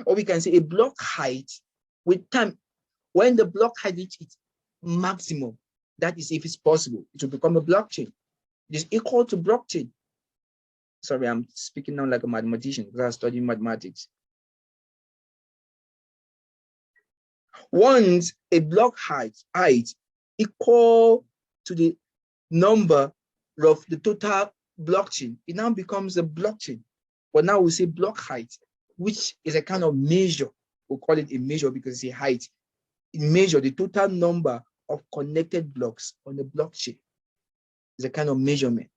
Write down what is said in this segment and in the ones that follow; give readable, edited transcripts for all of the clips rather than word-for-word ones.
Or we can say a block height with time. When the block height reaches its maximum, that is if it's possible, it will become a blockchain. It is equal to blockchain. Sorry, I'm speaking now like a mathematician because I studied mathematics. Once a block height equal to the number of the total blockchain, it now becomes a blockchain. But now we say block height, which is a kind of measure. We'll call it a measure because it's a height. It measures the total number of connected blocks on the blockchain. It's a kind of measurement.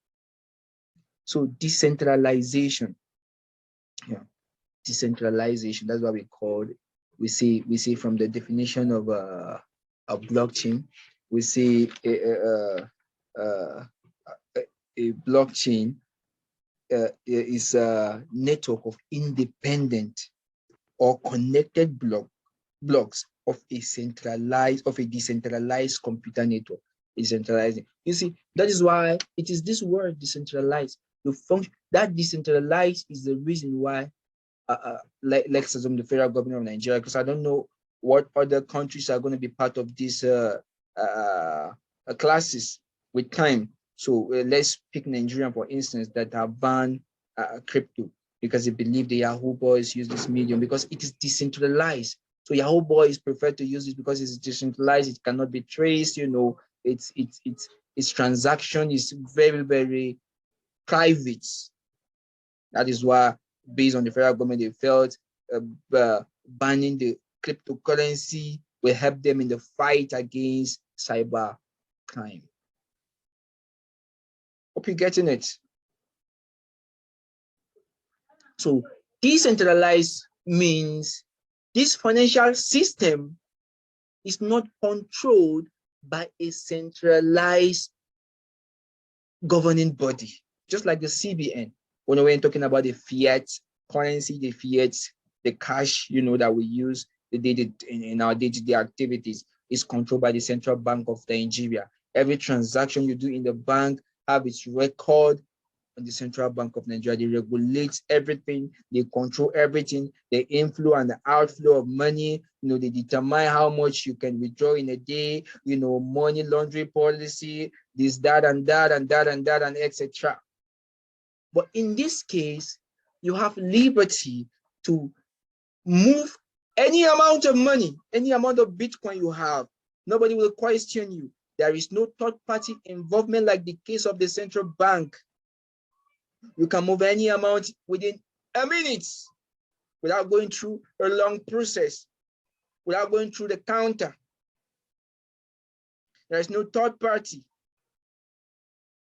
So decentralization, yeah, decentralization. That's what we call it. We see from the definition of a blockchain, we see a blockchain is a network of independent or connected blocks of a decentralized computer network. Decentralizing. You see, that is why it is this word decentralized. The function that decentralized is the reason why, like the federal government of Nigeria, because I don't know what other countries are going to be part of these classes with time. So let's pick Nigeria, for instance, that have banned crypto because they believe the Yahoo boys use this medium because it is decentralized. So Yahoo boys prefer to use it because it's decentralized. It cannot be traced. You know, its transaction is very, very private. That is why, based on the federal government, they felt banning the cryptocurrency will help them in the fight against cyber crime. Hope you're getting it. So decentralized means this financial system is not controlled by a centralized governing body, just like the CBN. When we're talking about the fiat currency, the cash, you know, that we use in our day-to-day activities is controlled by the Central Bank of Nigeria. Every transaction you do in the bank have its record on the Central Bank of Nigeria. They regulate everything, they control everything, the inflow and the outflow of money. You know, they determine how much you can withdraw in a day, you know, money laundering policy, this, that, and that, and that, and that, and etc. But in this case, you have liberty to move any amount of money, any amount of Bitcoin you have. Nobody will question you. There is no third-party involvement like the case of the central bank. You can move any amount within a minute without going through a long process, without going through the counter. There is no third party.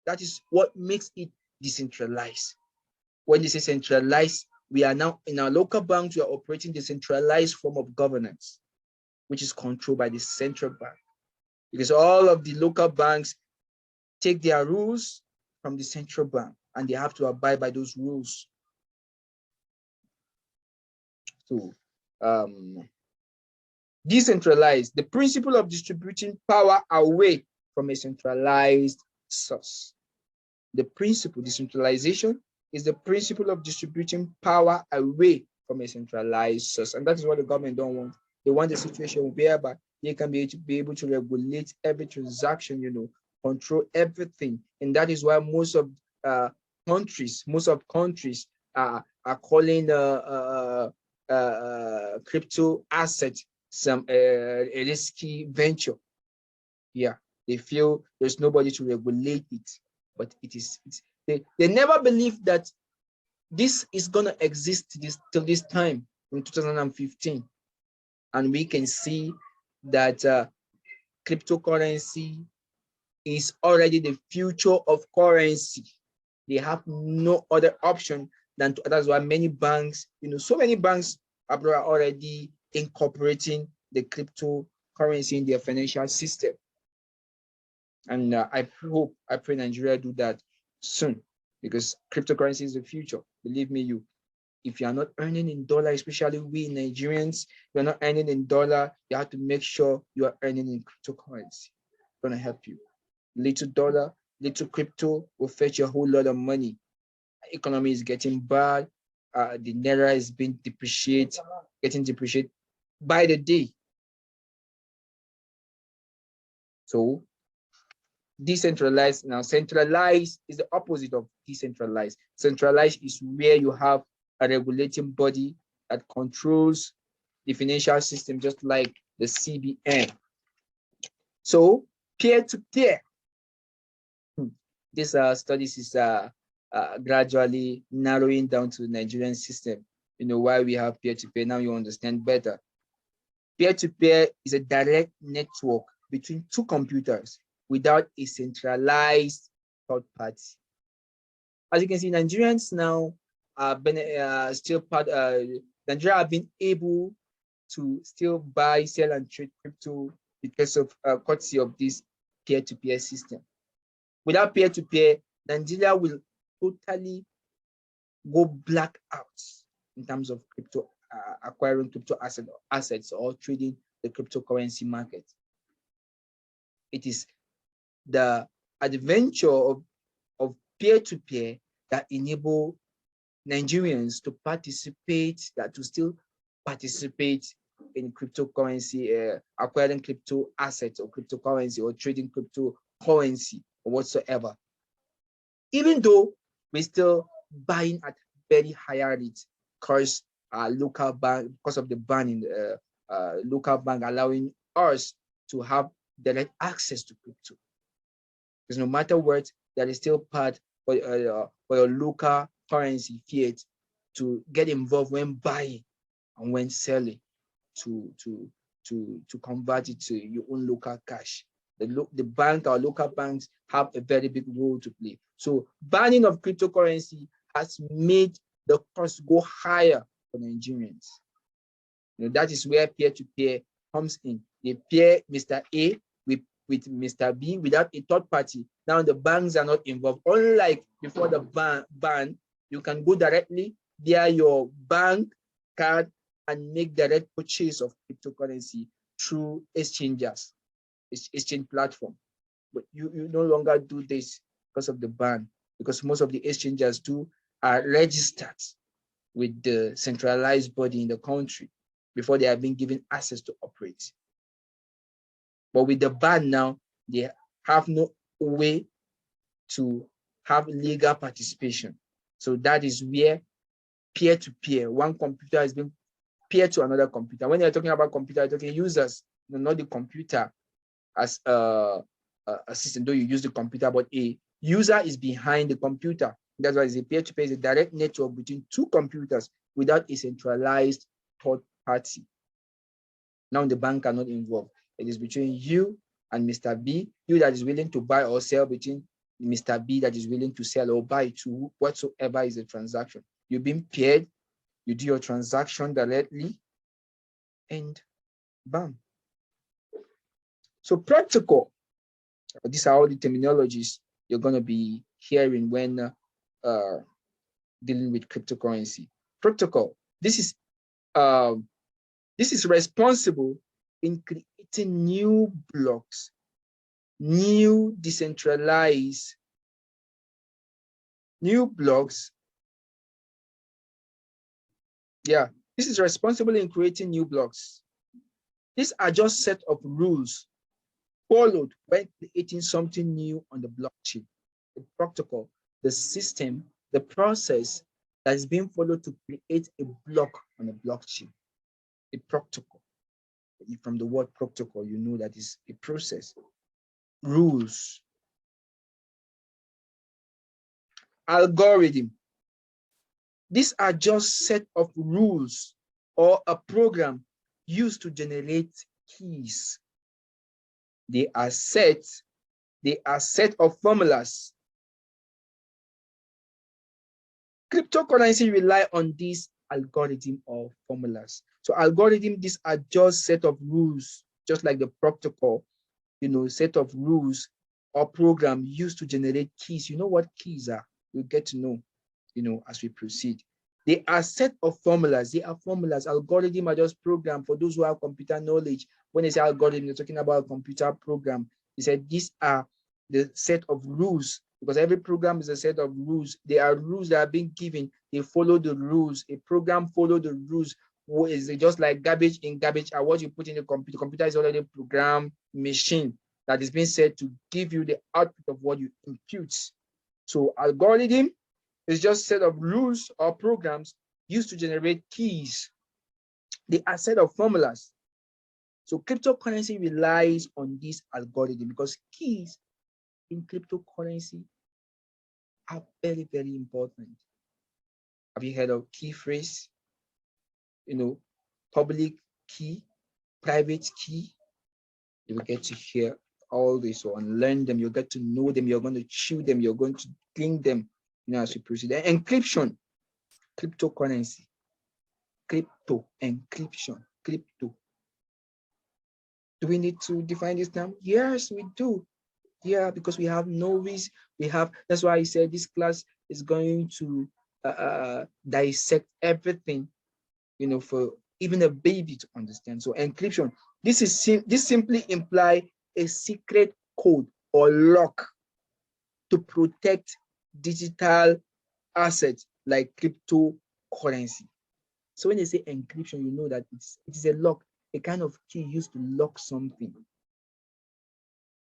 That is what makes it decentralized. When this is centralized, we are now in our local banks, we are operating the centralized form of governance, which is controlled by the central bank. Because all of the local banks take their rules from the central bank and they have to abide by those rules. So decentralized, the principle of distributing power away from a centralized source. The principle, decentralization, is the principle of distributing power away from a centralized source. And that is what the government don't want. They want a situation whereby they can be able to regulate every transaction, you know, control everything. And that is why most of countries are calling crypto asset some a risky venture. Yeah, they feel there's nobody to regulate it, but they never believed that this is gonna exist till this time in 2015, and we can see that cryptocurrency is already the future of currency. They have no other option than to. That's why many banks, you know, so many banks abroad are already incorporating the cryptocurrency in their financial system. And I pray Nigeria do that soon, because cryptocurrency is the future. Believe me, if you are not earning in dollar, especially we Nigerians, you're not earning in dollar, you have to make sure you are earning in cryptocurrency. It's gonna help you. Little dollar, little crypto will fetch you a whole lot of money. Economy is getting bad. The naira is being depreciated. getting depreciated by the day. So decentralized, now centralized is the opposite of decentralized. Centralized is where you have a regulating body that controls the financial system, just like the CBN. So peer-to-peer, this studies is gradually narrowing down to the Nigerian system. You know why we have peer-to-peer. Now you understand better. Peer-to-peer is a direct network between two computers without a centralized third party. As you can see, Nigerians now are still part. Nigeria have been able to still buy, sell, and trade crypto because of courtesy of this peer-to-peer system. Without peer-to-peer, Nigeria will totally go black out in terms of crypto, acquiring crypto assets or trading the cryptocurrency market. It is the adventure of peer-to-peer that enable Nigerians to participate, to still participate in cryptocurrency, acquiring crypto assets or cryptocurrency or trading cryptocurrency or whatsoever. Even though we're still buying at very higher rates because local bank, because of the ban in the local bank allowing us to have direct access to crypto. Because no matter what, there is still part for your local currency fiat to get involved when buying and when selling to convert it to your own local cash. The bank or local banks have a very big role to play. So banning of cryptocurrency has made the cost go higher for Nigerians. You know, that is where peer-to-peer comes in. They pair Mr. A with Mr. B without a third party. Now the banks are not involved. Unlike before the ban, you can go directly via your bank card and make direct purchase of cryptocurrency through exchanges, exchange platform. But you no longer do this because of the ban, because most of the exchanges too are registered with the centralized body in the country before they have been given access to operate. But with the ban now, they have no way to have legal participation. So that is where peer-to-peer, one computer is being peer to another computer. When you're talking about computer, you're talking users, not the computer as a system, though you use the computer, but a user is behind the computer. That's why it's a peer-to-peer, is a direct network between two computers without a centralized third party. Now the bank are not involved. It is between you and Mr. B, you that is willing to buy or sell, between Mr. B that is willing to sell or buy to whatsoever is a transaction. You've been paired, you do your transaction directly, and bam. So protocol, these are all the terminologies you're going to be hearing when dealing with cryptocurrency. Protocol, this is responsible in creating new blocks, new decentralized, new blocks. Yeah, this is responsible in creating new blocks. These are just set of rules followed when creating something new on the blockchain. The protocol, the system, the process that is being followed to create a block on a blockchain. A protocol. From the word protocol, you know that is a process. Rules. Algorithm. These are just set of rules or a program used to generate keys. They are set of formulas. Cryptocurrency rely on these algorithm or formulas. So algorithm, these are just set of rules, just like the protocol, set of rules or program used to generate keys. You know what keys are? We'll get to know, as we proceed. They are set of formulas. They are formulas. Algorithm are just program for those who have computer knowledge. When they say algorithm, they're talking about a computer program. They said these are the set of rules, because every program is a set of rules. There are rules that are being given. They follow the rules. A program follows the rules is it just like garbage in, garbage out? What you put in the computer, computer is already a program machine that is being said to give you the output of what you impute. So algorithm is just a set of rules or programs used to generate keys. They are a set of formulas. So cryptocurrency relies on this algorithm because keys in cryptocurrency are very, very important. Have you heard of key phrase? You know, public key, private key. You will get to hear all this and learn them. You'll get to know them. You're going to chew them. You're going to clean them, you know, as we proceed. Encryption, cryptocurrency, crypto, encryption, crypto. Do we need to define this term? Yes, we do. Yeah, because we have novice. That's why I said this class is going to dissect everything, you know, for even a baby to understand. So encryption, this simply imply a secret code or lock to protect digital assets like cryptocurrency. So when they say encryption, you know that it is a lock, a kind of key used to lock something.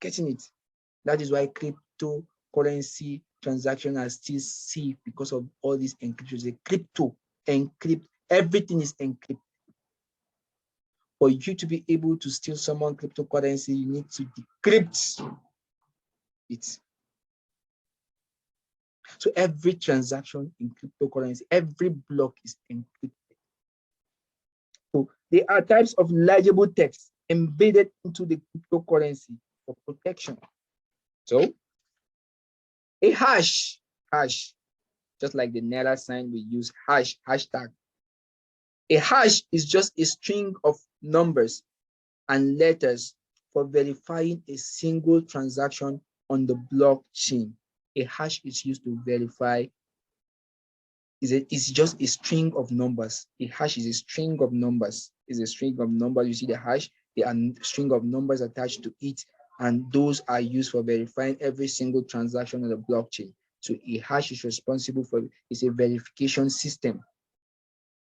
Getting it? That is why cryptocurrency transactions are still safe because of all these encryptions. The crypto, encrypt, everything is encrypted. For you to be able to steal someone cryptocurrency, you need to decrypt it. So every transaction in cryptocurrency, every block is encrypted. So there are types of legible text embedded into the cryptocurrency for protection. So a hash, just like the Naira sign, we use hashtag. A hash is just a string of numbers and letters for verifying a single transaction on the blockchain. A hash is used to verify, it's just a string of numbers. A hash is a string of numbers. It's a string of numbers. You see the hash, there are a string of numbers attached to it, and those are used for verifying every single transaction on the blockchain. So a hash is responsible for, it's a verification system.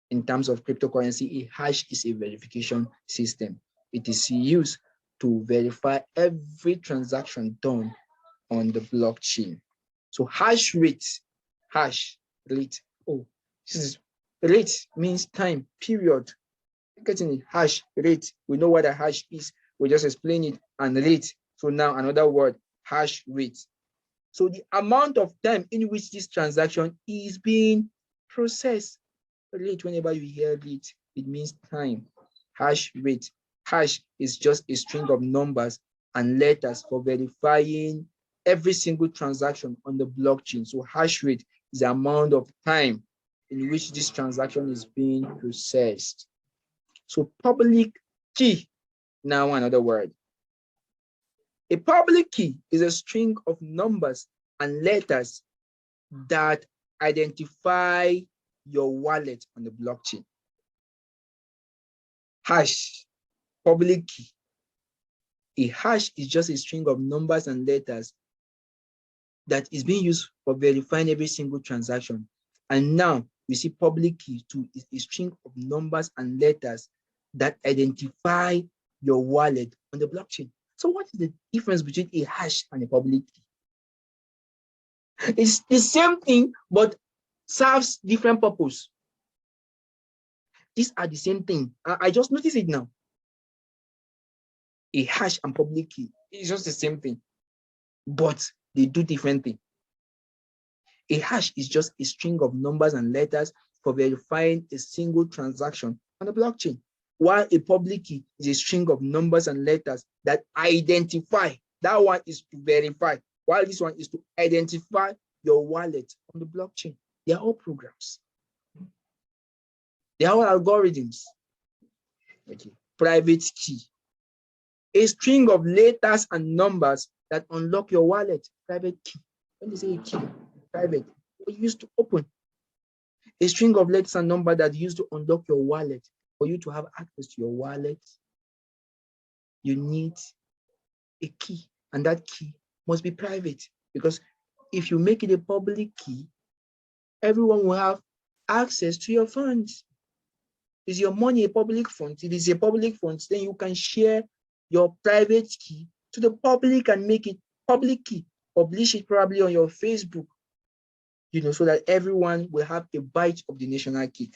In terms of cryptocurrency, a hash is a verification system. It is used to verify every transaction done on the blockchain. So hash rate, oh, this is rate means time, period. Getting it, hash rate, we know what a hash is. We just explain it, and rate. So now another word, hash rate. So the amount of time in which this transaction is being processed. Rate, whenever you hear rate, it means time. Hash rate. Hash is just a string of numbers and letters for verifying every single transaction on the blockchain. So hash rate is the amount of time in which this transaction is being processed. So public key, now another word. A public key is a string of numbers and letters that identify your wallet on the blockchain. Hash, public key. A hash is just a string of numbers and letters that is being used for verifying every single transaction. And now we see public key too is a string of numbers and letters that identify your wallet on the blockchain. So what is the difference between a hash and a public key? It's the same thing, but serves different purpose. These are the same thing. I just noticed it now. A hash and public key is just the same thing, but they do different things. A hash is just a string of numbers and letters for verifying a single transaction on the blockchain, while a public key is a string of numbers and letters that identify. That one is to verify, while this one is to identify your wallet on the blockchain. They are all programs. They are all algorithms. Okay. Private key, a string of letters and numbers that unlock your wallet. Private key. When they say a key, private, it's used to open. A string of letters and numbers that used to unlock your wallet. For you to have access to your wallet, you need a key, and that key must be private, because if you make it a public key, everyone will have access to your funds. Is your money a public fund? If it is a public fund, then you can share your private key to the public and make it public key. Publish it probably on your Facebook, so that everyone will have a bite of the national cake.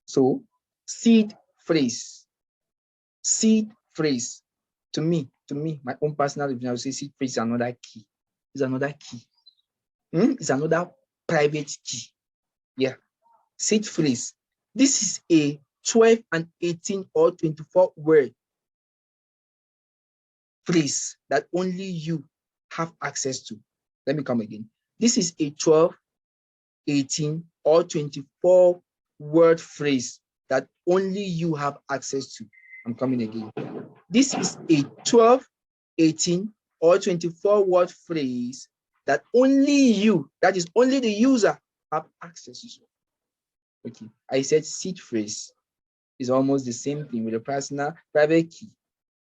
So, seed phrase. Seed phrase. To me, my own personal opinion, I would say seed phrase is another key. It's another key. It's another private key. Yeah. Seed phrase. This is a 12 and 18 or 24 word phrase that only you have access to. Let me come again. This is a 12, 18, or 24 word phrase that only you have access to. I'm coming again. This is a 12, 18, or 24 word phrase that only you, that is only the user, have access to. Okay, I said seed phrase is almost the same thing with a personal private key.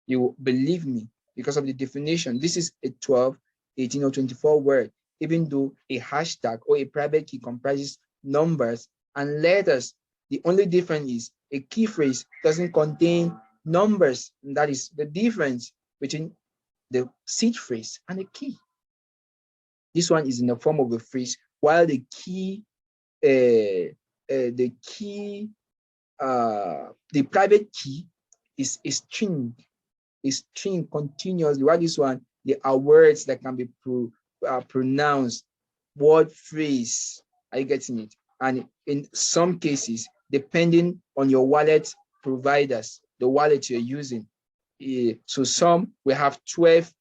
You believe me, because of the definition, this is a 12, 18, or 24 word, even though a hashtag or a private key comprises numbers and letters. The only difference is a key phrase doesn't contain numbers, and that is the difference between the seed phrase and a key. This one is in the form of a phrase, while the private key is a string continuously. While this one, there are words that can be pronounced, word phrase. Are you getting it? And in some cases, depending on your wallet providers, the wallet you're using, so some will have 12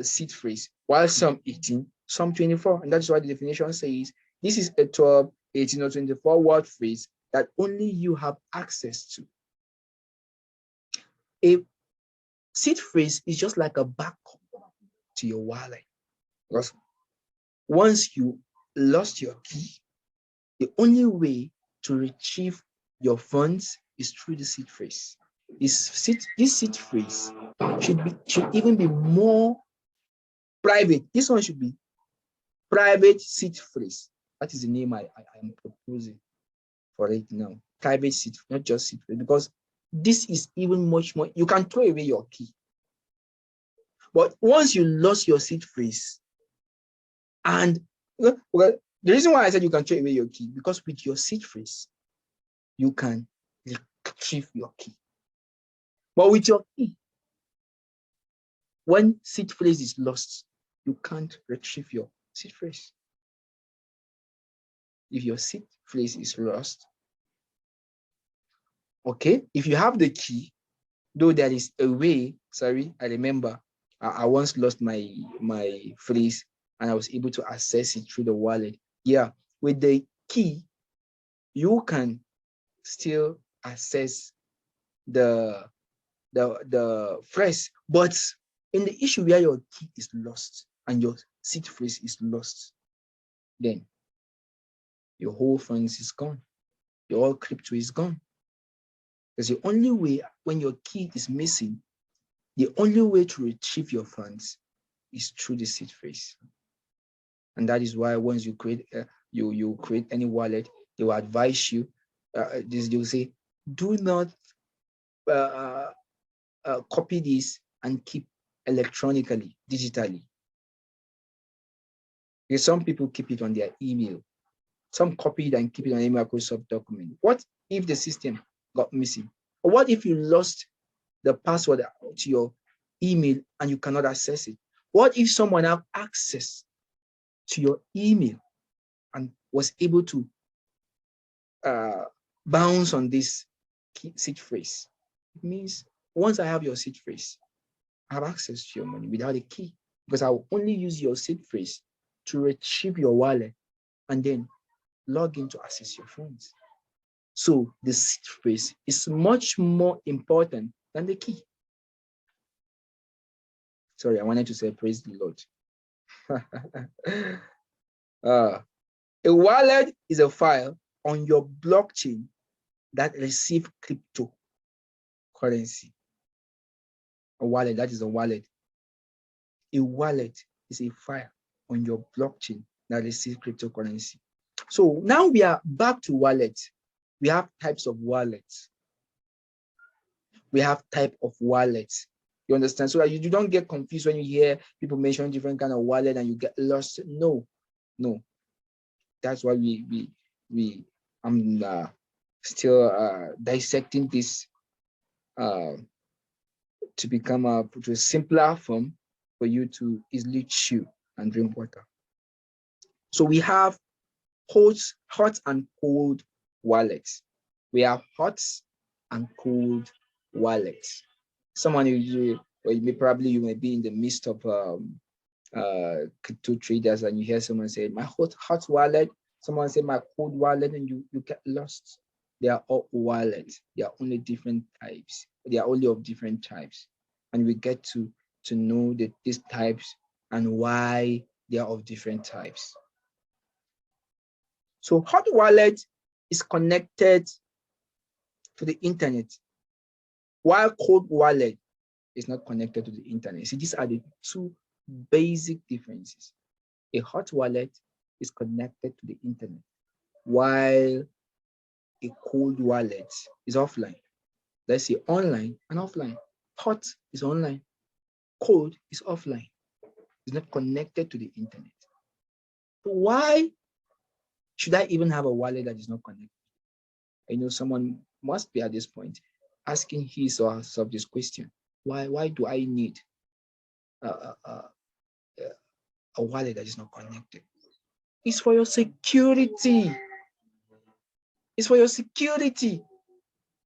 seed phrase, while some 18, some 24. And that's why the definition says this is a 12, 18, or 24 word phrase that only you have access to. A seed phrase is just like a backup to your wallet. Because once you lost your key, the only way to retrieve your funds is through the seed phrase. This seed phrase should even be more private. This one should be private seed phrase. That is the name I am proposing for it now. Private seed, not just seed phrase, because this is even much more. You can throw away your key, but once you lost your seed phrase, and well, the reason why I said you can throw away your key, because with your seed phrase, you can retrieve your key. But with your key, when seed phrase is lost, you can't retrieve your seed phrase. If your seed phrase is lost, okay, if you have the key, though there is a way, sorry, I remember I once lost my phrase and I was able to access it through the wallet. Yeah, with the key, you can still access the phrase, but in the issue where your key is lost and your seed phrase is lost, then your whole funds is gone. Your whole crypto is gone. Because the only way, when your key is missing, the only way to retrieve your funds is through the seed phrase. And that is why once you create you create any wallet, they will advise you. They will say, do not copy this and keep electronically, digitally. Because some people keep it on their email. Some copy it and keep it on a Microsoft document. What if the system got missing? Or what if you lost the password to your email and you cannot access it? What if someone have access to your email and was able to bounce on this seed phrase? It means once I have your seed phrase, I have access to your money without a key, because I will only use your seed phrase to retrieve your wallet and then log in to access your funds. So the seed phrase is much more important than the key. Sorry, I wanted to say praise the Lord. A wallet is a file on your blockchain that receives cryptocurrency. A wallet, that is a wallet. A wallet is a file on your blockchain that receive cryptocurrency. So now we are back to wallets. We have types of wallets. We have type of wallets. You understand? So that you don't get confused when you hear people mention different kind of wallet and you get lost. No. That's why I'm still dissecting this to become to a simpler form for you to easily chew and drink water. So we have hot and cold wallets. We have hot and cold wallets. Someone you may be in the midst of crypto traders and you hear someone say my hot wallet, someone say my cold wallet, and you get lost. They are all wallets. They are only different types. They are only of different types, and we get to know that these types and why they are of different types. So hot wallet is connected to the internet, while cold wallet is not connected to the internet. See, these are the two basic differences. A hot wallet is connected to the internet, while a cold wallet is offline. Let's say online and offline. Hot is online, cold is offline. It's not connected to the internet. So why should I even have a wallet that is not connected? I know someone must be at this point asking his or herself this question. Why do I need a wallet that is not connected? It's for your security. It's for your security.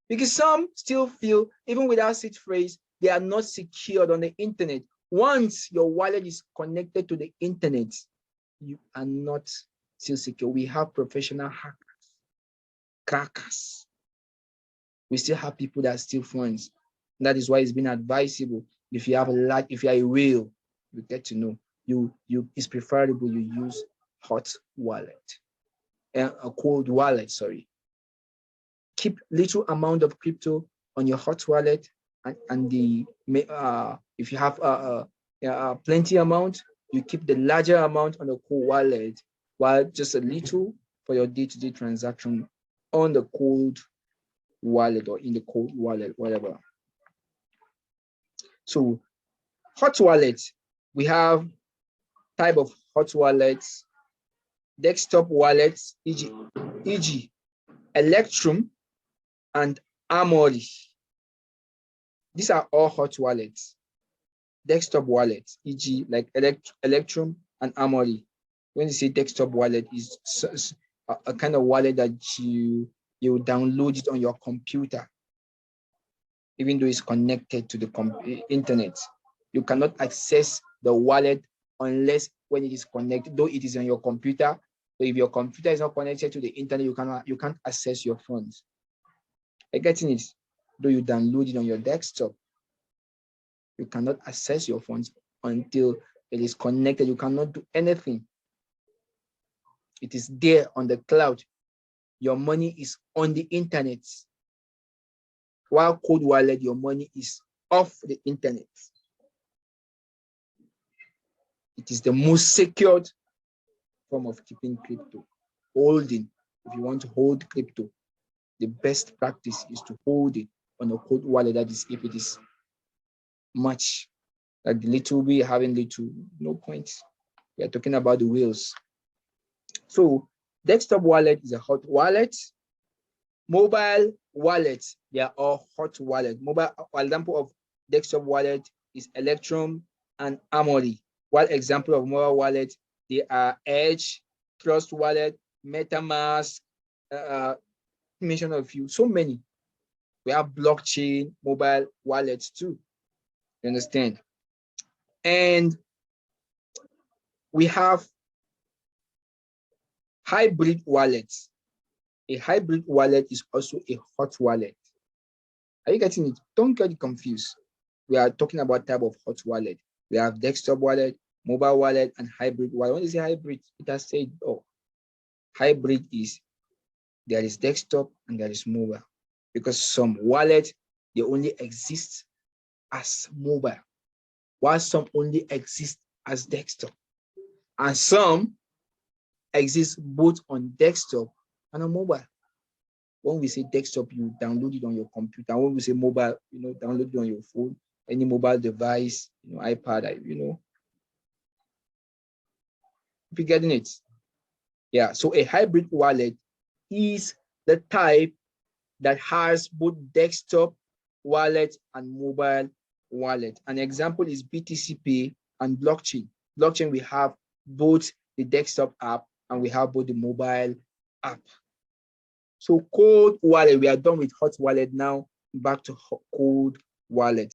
Because some still feel, even without seed phrase, they are not secured on the internet. Once your wallet is connected to the internet, you are not still secure. We have professional hackers, crackers. We still have people that steal funds. That is why it's been advisable. If you are a whale, you get to know it's preferable you use hot wallet, a cold wallet, sorry. Keep little amount of crypto on your hot wallet, and if you have plenty amount, you keep the larger amount on the cold wallet, while just a little for your day-to-day transaction on the cold wallet or in the cold wallet, whatever. So hot wallet, we have type of hot wallets, desktop wallets, e.g. Electrum and Armory. These are all hot wallets. Desktop wallets, e.g. like Electrum and Armory. When you say desktop wallet, is a kind of wallet that you download it on your computer, even though it's connected to the internet. You cannot access the wallet unless when it is connected, though it is on your computer. So if your computer is not connected to the internet, you can't access your funds. Are you getting it? Though you download it on your desktop, you cannot access your funds until it is connected. You cannot do anything. It is there on the cloud. Your money is on the internet. While cold wallet, your money is off the internet. It is the most secured form of keeping crypto. Holding. If you want to hold crypto, the best practice is to hold it on a cold wallet. That is, if it is much, like the little we having little, no point. We are talking about the wheels. So desktop wallet is a hot wallet. Mobile wallet, they are all hot wallet. Mobile, for example of desktop wallet is Electrum and Armory. While example of mobile wallet, they are Edge, Trust Wallet, MetaMask, mention a few, so many. We have blockchain mobile wallets too. You understand? And we have hybrid wallets. A hybrid wallet is also a hot wallet. Are you getting it? Don't get confused. We are talking about type of hot wallet. We have desktop wallet, mobile wallet, and hybrid wallet. When you say hybrid, it has said, oh, hybrid is there is desktop and there is mobile. Because some wallet, they only exist as mobile, while some only exist as desktop. And some exists both on desktop and on mobile. When we say desktop, you download it on your computer. When we say mobile, download it on your phone, any mobile device, iPad, if you're getting it. Yeah, so a hybrid wallet is the type that has both desktop wallet and mobile wallet. An example is BTC Pay and blockchain. Blockchain, we have both the desktop app and we have both the mobile app. So cold wallet, we are done with hot wallet now, back to cold wallet.